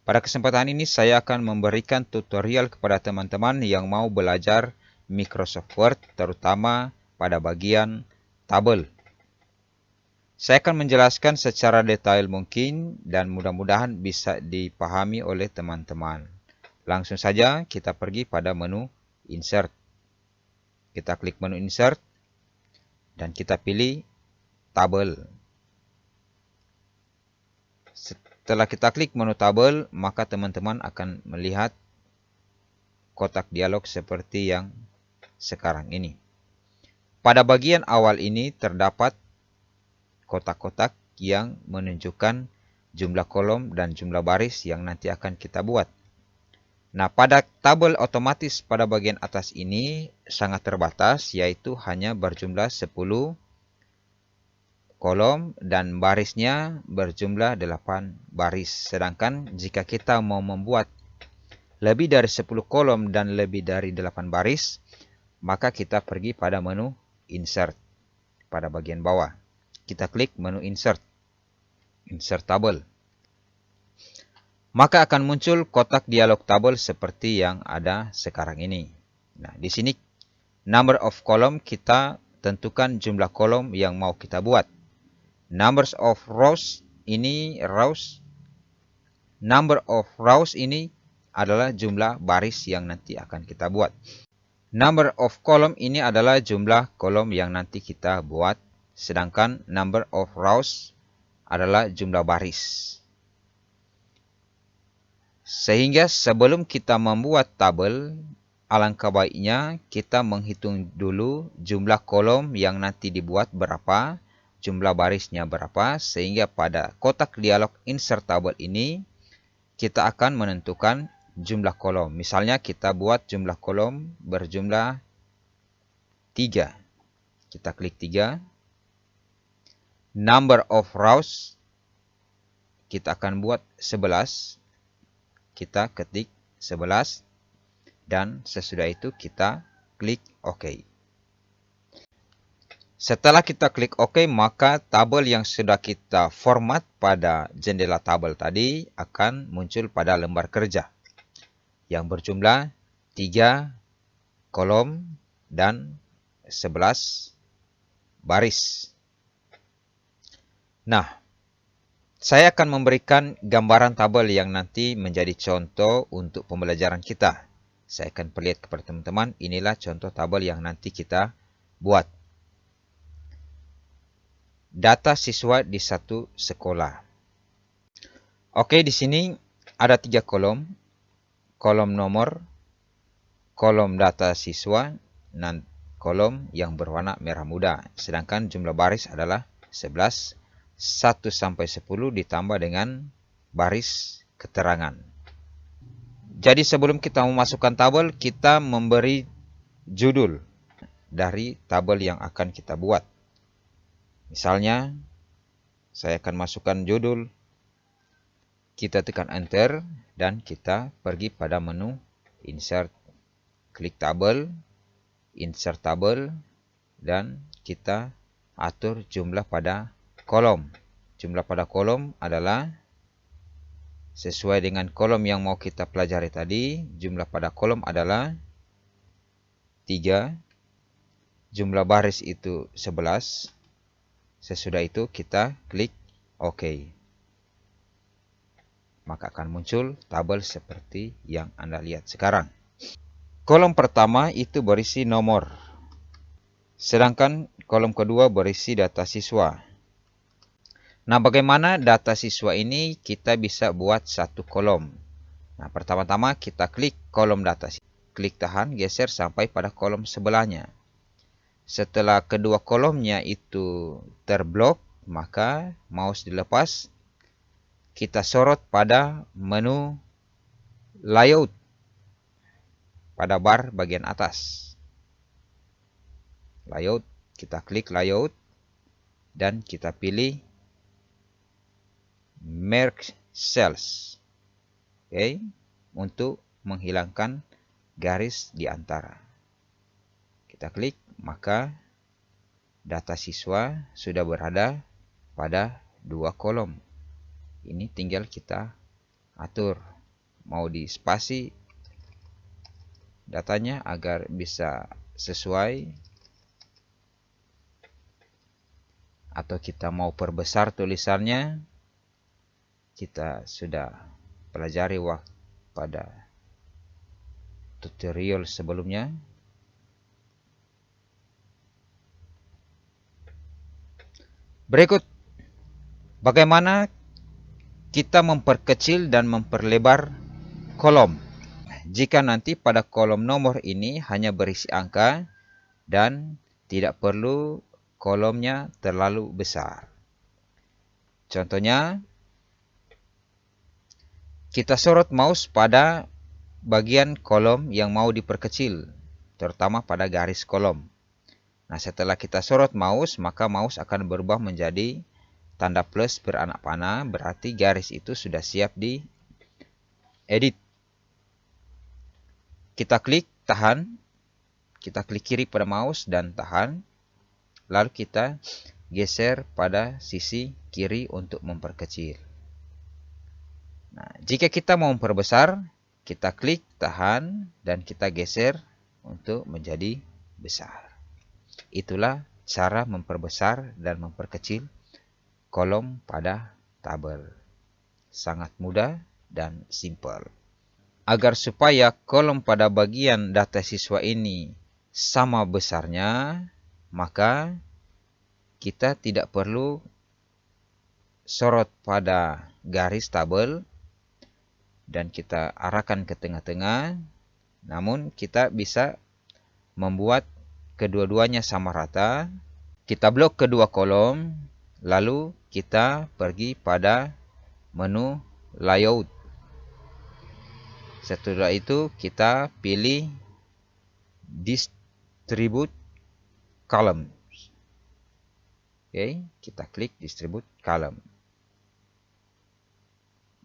Pada kesempatan ini saya akan memberikan tutorial kepada teman-teman yang mau belajar Microsoft Word, terutama pada bagian tabel. Saya akan menjelaskan secara detail mungkin dan mudah-mudahan bisa dipahami oleh teman-teman. Langsung saja kita pergi pada menu Insert. Kita klik menu Insert dan kita pilih Tabel. Setelah kita klik menu tabel, maka teman-teman akan melihat kotak dialog seperti yang sekarang ini. Pada bagian awal ini terdapat kotak-kotak yang menunjukkan jumlah kolom dan jumlah baris yang nanti akan kita buat. Nah, pada tabel otomatis pada bagian atas ini sangat terbatas, yaitu hanya berjumlah 10 kolom dan barisnya berjumlah 8 baris. Sedangkan jika kita mau membuat lebih dari 10 kolom dan lebih dari 8 baris, maka kita pergi pada menu Insert pada bagian bawah. Kita klik menu Insert, Insert Tabel. Maka akan muncul kotak dialog tabel seperti yang ada sekarang ini. Nah, di sini number of column kita tentukan jumlah kolom yang mau kita buat. Numbers of rows ini number of rows ini adalah jumlah baris yang nanti akan kita buat. Number of column ini adalah jumlah kolom yang nanti kita buat. Sedangkan number of rows adalah jumlah baris. Sehingga sebelum kita membuat tabel, alangkah baiknya kita menghitung dulu jumlah kolom yang nanti dibuat berapa, jumlah barisnya berapa, sehingga pada kotak dialog Insert Tabel ini kita akan menentukan jumlah kolom. Misalnya kita buat jumlah kolom berjumlah 3. Kita klik 3. Number of rows kita akan buat 11. Kita ketik 11 dan sesudah itu kita klik OK. Setelah kita klik OK, maka tabel yang sudah kita format pada jendela tabel tadi akan muncul pada lembar kerja yang berjumlah 3 kolom dan 11 baris. Nah, saya akan memberikan gambaran tabel yang nanti menjadi contoh untuk pembelajaran kita. Saya akan perlihat kepada teman-teman, inilah contoh tabel yang nanti kita buat. Data siswa di satu sekolah. Oke, di sini ada 3 kolom. Kolom nomor, kolom data siswa, dan kolom yang berwarna merah muda. Sedangkan jumlah baris adalah 11. 1 sampai 10 ditambah dengan baris keterangan. Jadi sebelum kita memasukkan tabel, kita memberi judul dari tabel yang akan kita buat. Misalnya, saya akan masukkan judul, kita tekan Enter, dan kita pergi pada menu Insert, klik tabel, Insert Tabel, dan kita atur jumlah pada kolom. Jumlah pada kolom adalah sesuai dengan kolom yang mau kita pelajari tadi. Jumlah pada kolom adalah 3. Jumlah baris itu 11. Sesudah itu kita klik OK. Maka akan muncul tabel seperti yang Anda lihat sekarang. Kolom pertama itu berisi nomor. Sedangkan kolom kedua berisi data siswa. Nah, bagaimana data siswa ini kita bisa buat satu kolom? Nah, pertama-tama kita klik kolom data siswa. Klik tahan, geser sampai pada kolom sebelahnya. Setelah kedua kolomnya itu terblok, maka mouse dilepas. Kita sorot pada menu layout pada bar bagian atas. Layout, kita klik layout dan kita pilih merge cells. Oke, untuk menghilangkan garis di antara. Kita klik, maka data siswa sudah berada pada 2 kolom. Ini tinggal kita atur mau di spasi datanya agar bisa sesuai, atau kita mau perbesar tulisannya, kita sudah pelajari pada tutorial sebelumnya. Berikut bagaimana kita memperkecil dan memperlebar kolom jika nanti pada kolom nomor ini hanya berisi angka dan tidak perlu kolomnya terlalu besar. Contohnya, kita sorot mouse pada bagian kolom yang mau diperkecil, terutama pada garis kolom. Nah, setelah kita sorot mouse, maka mouse akan berubah menjadi tanda plus beranak panah, berarti garis itu sudah siap di edit. Kita klik tahan, kita klik kiri pada mouse dan tahan, lalu kita geser pada sisi kiri untuk memperkecil. Nah, jika kita mau memperbesar, kita klik tahan dan kita geser untuk menjadi besar. Itulah cara memperbesar dan memperkecil kolom pada tabel. Sangat mudah dan simpel. Agar supaya kolom pada bagian data siswa ini sama besarnya, maka kita tidak perlu sorot pada garis tabel dan kita arahkan ke tengah-tengah, namun kita bisa membuat kedua-duanya sama rata. Kita blok kedua kolom, lalu kita pergi pada menu layout. Setelah itu kita pilih distribute column. Oke, kita klik distribute column.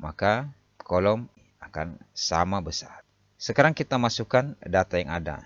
Maka kolom akan sama besar. Sekarang kita masukkan data yang ada.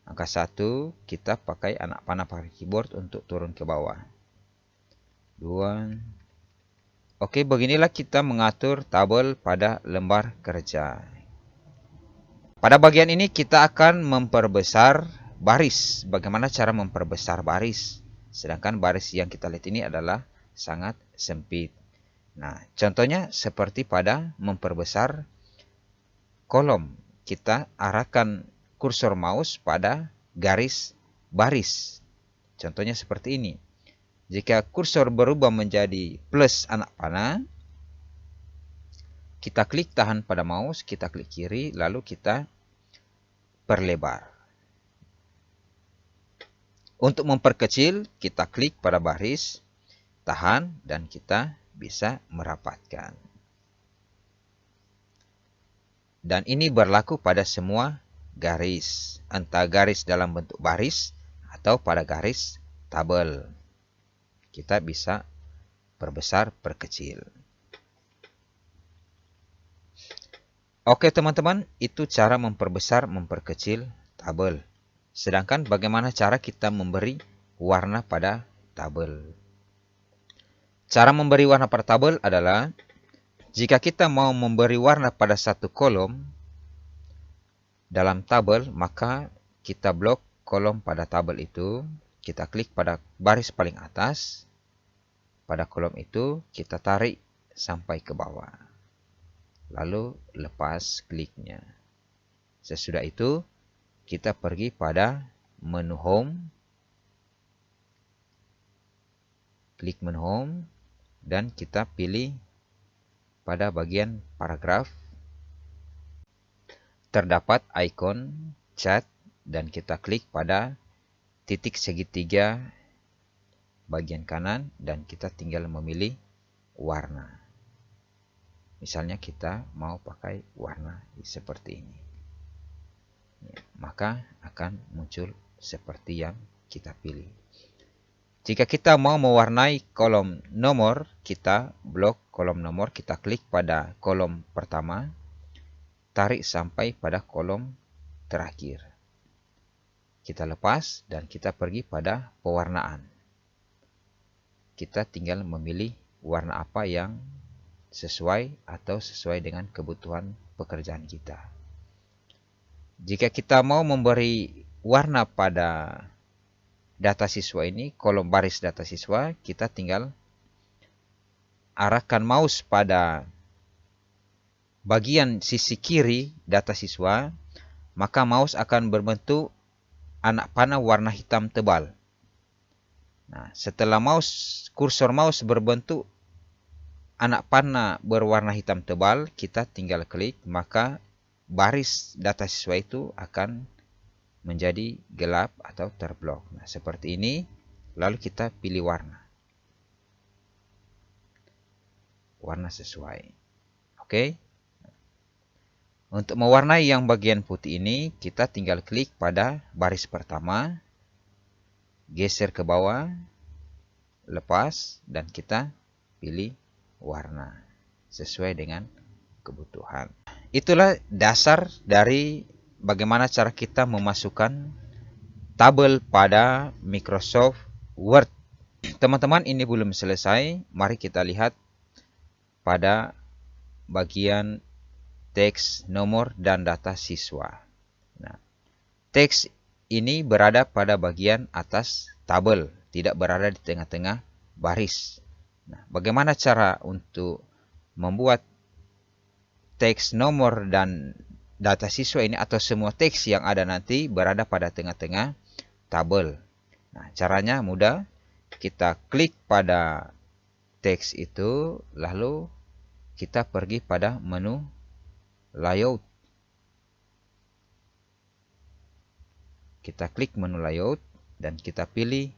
Angka 1 kita pakai anak panah pakai keyboard untuk turun ke bawah. 2. Oke, beginilah kita mengatur tabel pada lembar kerja. Pada bagian ini kita akan memperbesar baris. Bagaimana cara memperbesar baris? Sedangkan baris yang kita lihat ini adalah sangat sempit. Nah, contohnya seperti pada memperbesar kolom. Kita arahkan kursor mouse pada garis baris. Contohnya seperti ini. Jika kursor berubah menjadi plus anak panah, kita klik tahan pada mouse, kita klik kiri, lalu kita perlebar. Untuk memperkecil, kita klik pada baris, tahan, dan kita bisa merapatkan. Dan ini berlaku pada semua garis, entah garis dalam bentuk baris atau pada garis tabel. Kita bisa perbesar, perkecil. Oke teman-teman, itu cara memperbesar, memperkecil tabel. Sedangkan bagaimana cara kita memberi warna pada tabel? Cara memberi warna pada tabel adalah, jika kita mau memberi warna pada satu kolom dalam tabel, maka kita blok kolom pada tabel itu. Kita klik pada baris paling atas. Pada kolom itu kita tarik sampai ke bawah. Lalu lepas kliknya. Sesudah itu kita pergi pada menu home. Klik menu home dan kita pilih pada bagian paragraf. Terdapat ikon chat dan kita klik pada titik segitiga bagian kanan dan kita tinggal memilih warna. Misalnya kita mau pakai warna seperti ini. Maka akan muncul seperti yang kita pilih. Jika kita mau mewarnai kolom nomor, kita blok kolom nomor, kita klik pada kolom pertama, tarik sampai pada kolom terakhir. Kita lepas dan kita pergi pada pewarnaan. Kita tinggal memilih warna apa yang sesuai atau sesuai dengan kebutuhan pekerjaan kita. Jika kita mau memberi warna pada data siswa ini, kolom baris data siswa, kita tinggal arahkan mouse pada bagian sisi kiri data siswa, maka mouse akan berbentuk anak panah warna hitam tebal. Nah, setelah kursor mouse berbentuk anak panah berwarna hitam tebal, kita tinggal klik, maka baris data siswa itu akan menjadi gelap atau terblok. Nah, seperti ini, lalu kita pilih warna. Warna sesuai. Oke. Untuk mewarnai yang bagian putih ini, kita tinggal klik pada baris pertama, geser ke bawah, lepas, dan kita pilih warna sesuai dengan kebutuhan. Itulah dasar dari bagaimana cara kita memasukkan tabel pada Microsoft Word. Teman-teman, ini belum selesai. Mari kita lihat pada bagian teks, nomor, dan data siswa. Nah, teks ini berada pada bagian atas tabel, tidak berada di tengah-tengah baris. Nah, bagaimana cara untuk membuat teks, nomor, dan data siswa ini atau semua teks yang ada nanti berada pada tengah-tengah tabel? Nah, caranya mudah. Kita klik pada teks itu, lalu kita pergi pada menu layout. Kita klik menu layout dan kita pilih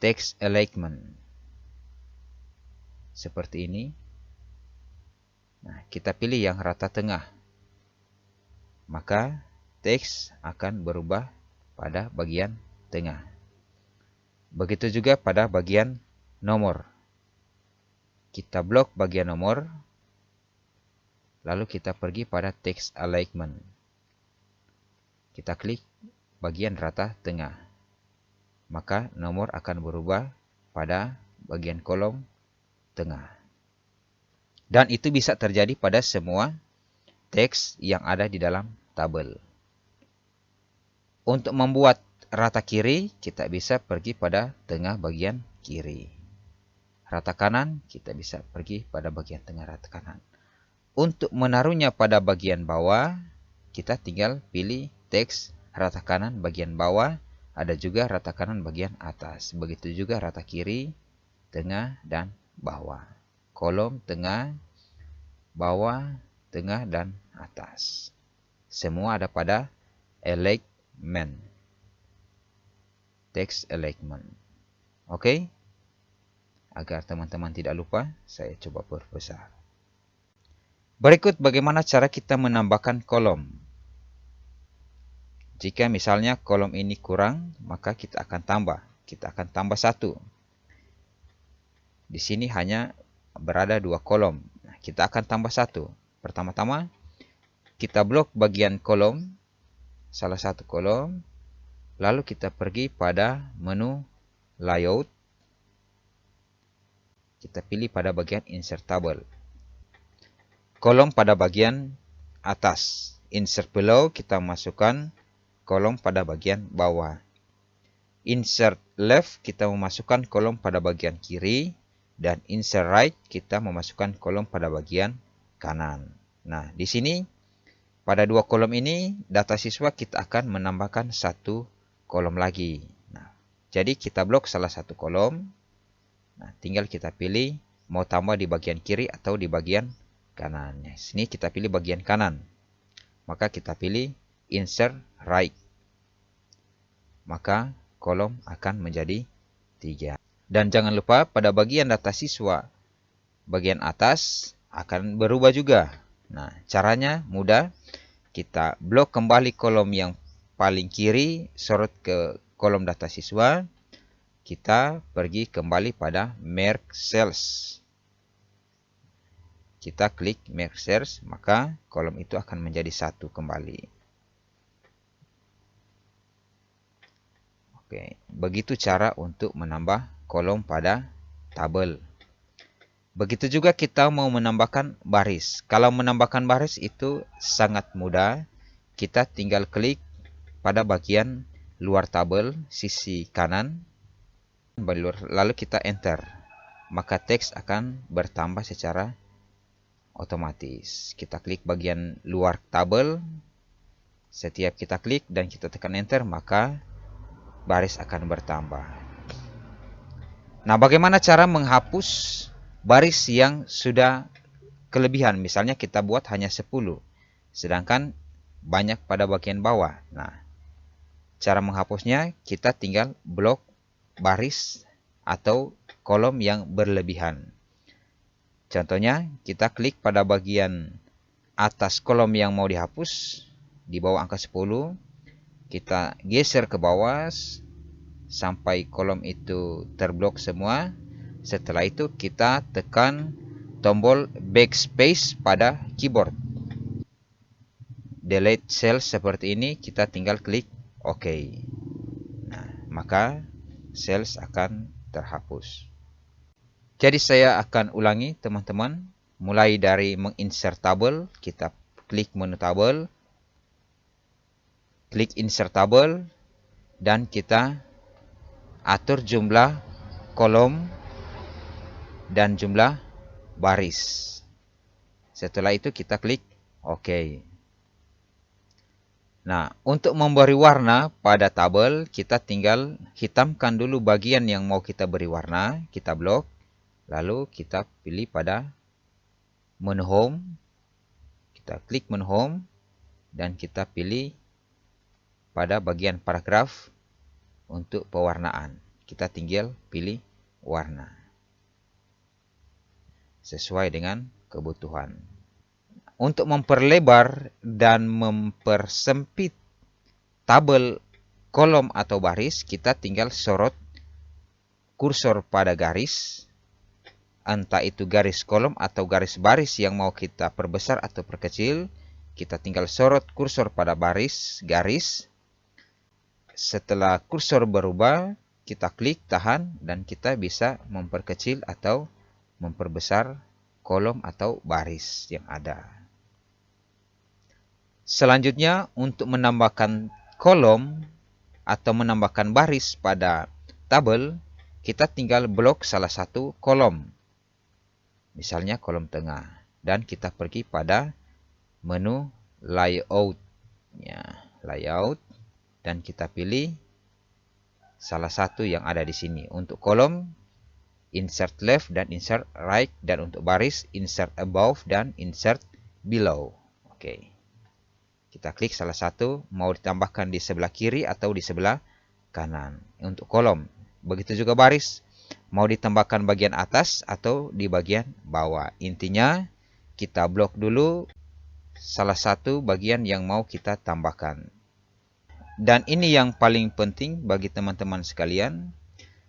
text alignment. Seperti ini. Nah, kita pilih yang rata tengah. Maka teks akan berubah pada bagian tengah. Begitu juga pada bagian nomor. Kita blok bagian nomor. Lalu kita pergi pada text alignment. Kita klik bagian rata tengah. Maka nomor akan berubah pada bagian kolom tengah. Dan itu bisa terjadi pada semua teks yang ada di dalam tabel. Untuk membuat rata kiri, kita bisa pergi pada tengah bagian kiri. Rata kanan, kita bisa pergi pada bagian tengah rata kanan. Untuk menaruhnya pada bagian bawah, kita tinggal pilih teks rata kanan bagian bawah. Ada juga rata kanan bagian atas. Begitu juga rata kiri, tengah, dan bawah. Kolom, tengah, bawah, tengah, dan atas. Semua ada pada alignment. Text alignment. Oke? Agar teman-teman tidak lupa, saya coba perbesar. Berikut bagaimana cara kita menambahkan kolom. Jika misalnya kolom ini kurang, maka kita akan tambah. Kita akan tambah 1. Di sini hanya berada 2 kolom. Nah, kita akan tambah 1. Pertama-tama, kita blok bagian kolom, salah satu kolom. Lalu kita pergi pada menu layout. Kita pilih pada bagian insert table. Kolom pada bagian atas. Insert below, kita masukkan kolom pada bagian bawah. Insert left, kita memasukkan kolom pada bagian kiri. Dan insert right, kita memasukkan kolom pada bagian kanan. Nah, di sini pada 2 kolom ini, data siswa kita akan menambahkan 1 kolom lagi. Nah, jadi kita blok salah satu kolom. Nah, tinggal kita pilih mau tambah di bagian kiri atau di bagian kanan. Nah, sini kita pilih bagian kanan. Maka kita pilih insert right. Maka kolom akan menjadi 3. Dan jangan lupa pada bagian data siswa bagian atas akan berubah juga. Nah, caranya mudah. Kita blok kembali kolom yang paling kiri, sorot ke kolom data siswa. Kita pergi kembali pada Merge Cells. Kita klik Merge Cells, maka kolom itu akan menjadi 1 kembali. Oke, begitu cara untuk menambah kolom pada tabel. Begitu juga kita mau menambahkan baris. Kalau menambahkan baris itu sangat mudah. Kita tinggal klik pada bagian luar tabel sisi kanan, lalu kita enter. Maka teks akan bertambah secara otomatis. Kita klik bagian luar tabel. Setiap kita klik dan kita tekan enter, maka baris akan bertambah. Nah, bagaimana cara menghapus baris yang sudah kelebihan? Misalnya kita buat hanya 10, sedangkan banyak pada bagian bawah. Nah, cara menghapusnya kita tinggal blok baris atau kolom yang berlebihan. Contohnya, kita klik pada bagian atas kolom yang mau dihapus, di bawah angka 10, kita geser ke bawah sampai kolom itu terblok semua. Setelah itu kita tekan tombol backspace pada keyboard. Delete cell seperti ini, kita tinggal klik OK. Nah, maka cells akan terhapus. Jadi saya akan ulangi teman-teman. Mulai dari menginsert tabel, kita klik menu tabel, klik insert tabel, dan kita atur jumlah kolom dan jumlah baris. Setelah itu kita klik OK. Nah, untuk memberi warna pada tabel, kita tinggal hitamkan dulu bagian yang mau kita beri warna, kita blok, lalu kita pilih pada menu home, kita klik menu home, dan kita pilih pada bagian paragraf untuk pewarnaan. Kita tinggal pilih warna sesuai dengan kebutuhan. Untuk memperlebar dan mempersempit tabel, kolom atau baris, kita tinggal sorot kursor pada garis, entah itu garis kolom atau garis baris yang mau kita perbesar atau perkecil. Kita tinggal sorot kursor pada baris, garis. Setelah kursor berubah, kita klik tahan dan kita bisa memperkecil atau memperbesar kolom atau baris yang ada. Selanjutnya, untuk menambahkan kolom atau menambahkan baris pada tabel, kita tinggal blok salah satu kolom. Misalnya kolom tengah. Dan kita pergi pada menu layout. Layout. Dan kita pilih salah satu yang ada di sini. Untuk kolom, insert left dan insert right. Dan untuk baris, insert above dan insert below. Oke. Kita klik salah satu, mau ditambahkan di sebelah kiri atau di sebelah kanan. Untuk kolom, begitu juga baris, mau ditambahkan bagian atas atau di bagian bawah. Intinya, kita blok dulu salah satu bagian yang mau kita tambahkan. Dan ini yang paling penting bagi teman-teman sekalian.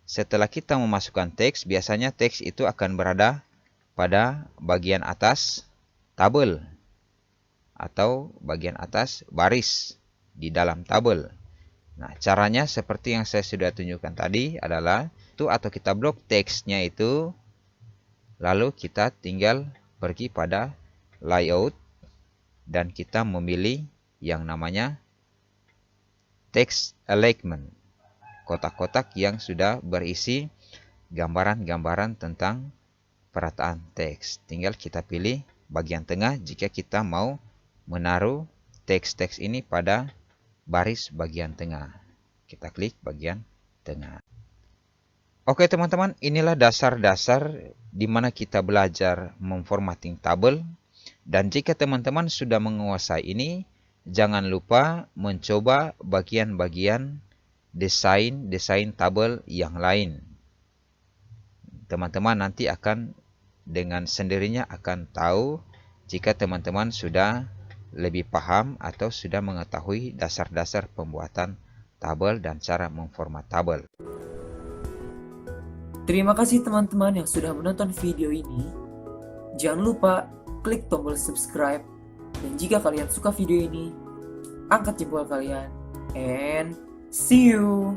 Setelah kita memasukkan teks, biasanya teks itu akan berada pada bagian atas tabel atau bagian atas baris di dalam tabel. Nah, caranya seperti yang saya sudah tunjukkan tadi adalah itu, atau kita blok teksnya itu, lalu kita tinggal pergi pada layout dan kita memilih yang namanya text alignment, kotak-kotak yang sudah berisi gambaran-gambaran tentang perataan teks. Tinggal kita pilih bagian tengah jika kita mau menaruh teks-teks ini pada baris bagian tengah. Kita klik bagian tengah. Oke teman-teman, inilah dasar-dasar di mana kita belajar memformatting tabel. Dan jika teman-teman sudah menguasai ini, jangan lupa mencoba bagian-bagian desain tabel yang lain. Teman-teman nanti akan dengan sendirinya akan tahu jika teman-teman sudah lebih paham atau sudah mengetahui dasar-dasar pembuatan tabel dan cara memformat tabel. Terima kasih teman-teman yang sudah menonton video ini. Jangan lupa klik tombol subscribe. Dan jika kalian suka video ini, angkat jempol kalian. And see you!